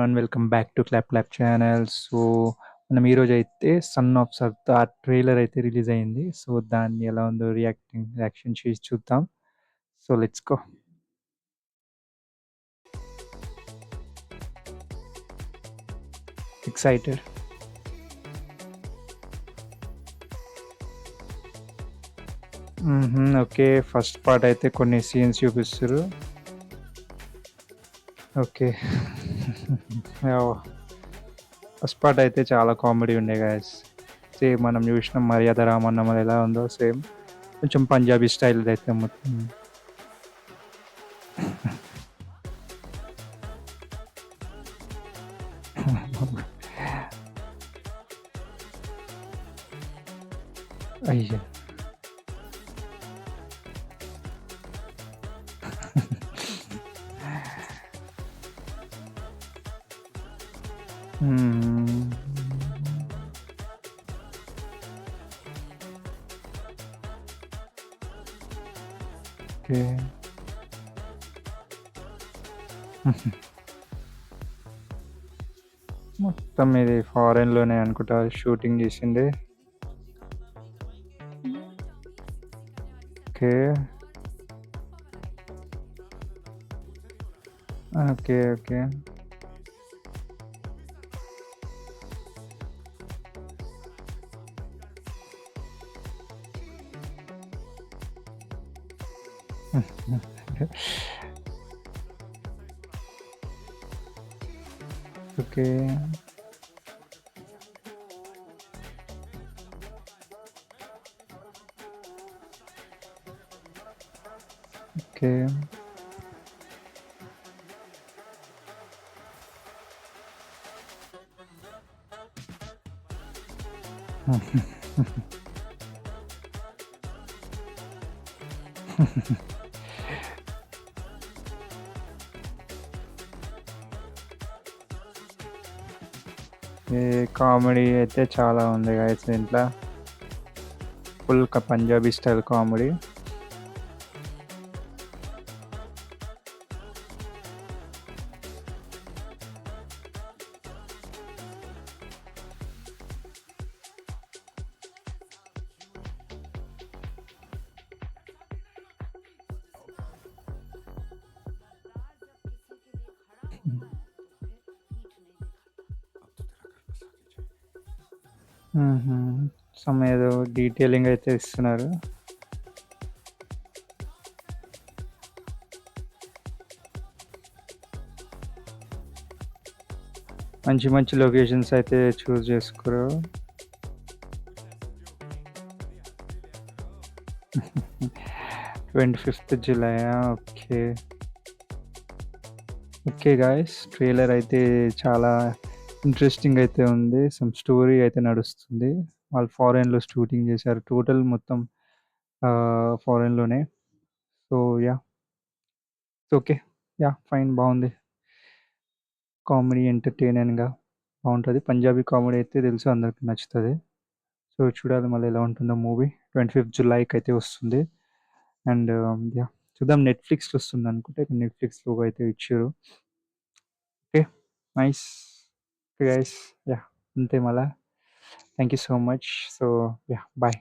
Everyone welcome back to clap clap channel. So మనం ఈరోజైతే 'son of Sardar' trailer అయితే release అయింది. సో దాన్ని ఎలా ఉందో రియాక్షన్ చేసి చూద్దాం. So let's go. Excited. Okay. First part అయితే కొన్ని సీన్స్ చూపిస్తుర్రు. ఓకే. యాహ్! ఫస్ట్ పార్ట్ అయితే చాలా కామెడీ ఉండే గైస్. సేమ్ మనం చూసిన 'మర్యాద రామన్న'లో ఎలా ఉందో సేమ్ కొంచెం పంజాబీ స్టైల్‌ది అయితే మొత్తం. అయ్యో! హ్మ్. ఓకే. మొత్తం ఇది ఫారెన్‌లోనే అనుకుంటా షూటింగ్ చేసింది. Okay. Okay. Okay. Okay. Okay. ఈ కామెడీ అయితే చాలా ఉంది గైస్ దీంట్లో. Full Punjabi style comedy. హుహు. సమ్ ఏదో డీటెయిలింగ్ అయితే ఇస్తున్నారు. మంచి మంచి లొకేషన్స్ అయితే చూజ్ చేసుకుర్రు. 25th జులైయా? ఓకే. Okay guys. ట్రైలర్ అయితే చాలా ఇంట్రెస్టింగ్ అయితే ఉంది. సమ్ స్టోరీ అయితే నడుస్తుంది. వాళ్ళు ఫారెన్‌లో షూటింగ్ చేశారు. టోటల్ మొత్తం ఫారెన్‌లోనే. So yeah! It's okay. Yeah! Fine బావుంది. కామెడీ ఎంటర్‌టైనింగ్‌గా బావుంటది. పంజాబీ కామెడీ అయితే తెలుసు అందరికి నచ్చుతది. సో చూడాలి మళ్ళీ ఎలా ఉంటుందో మూవీ. 25th జులైకైతే వస్తుంది. And yeah! చూద్దాం నెట్‌ఫ్లిక్స్‌లో వస్తుందనుకుంటా. నెట్‌ఫ్లిక్స్‌లో అయితే ఇచ్చిర్రు. Okay. Nice. Okay guys. Yeah! అంతే మళ్ళా. Thank you so much. So yeah! By.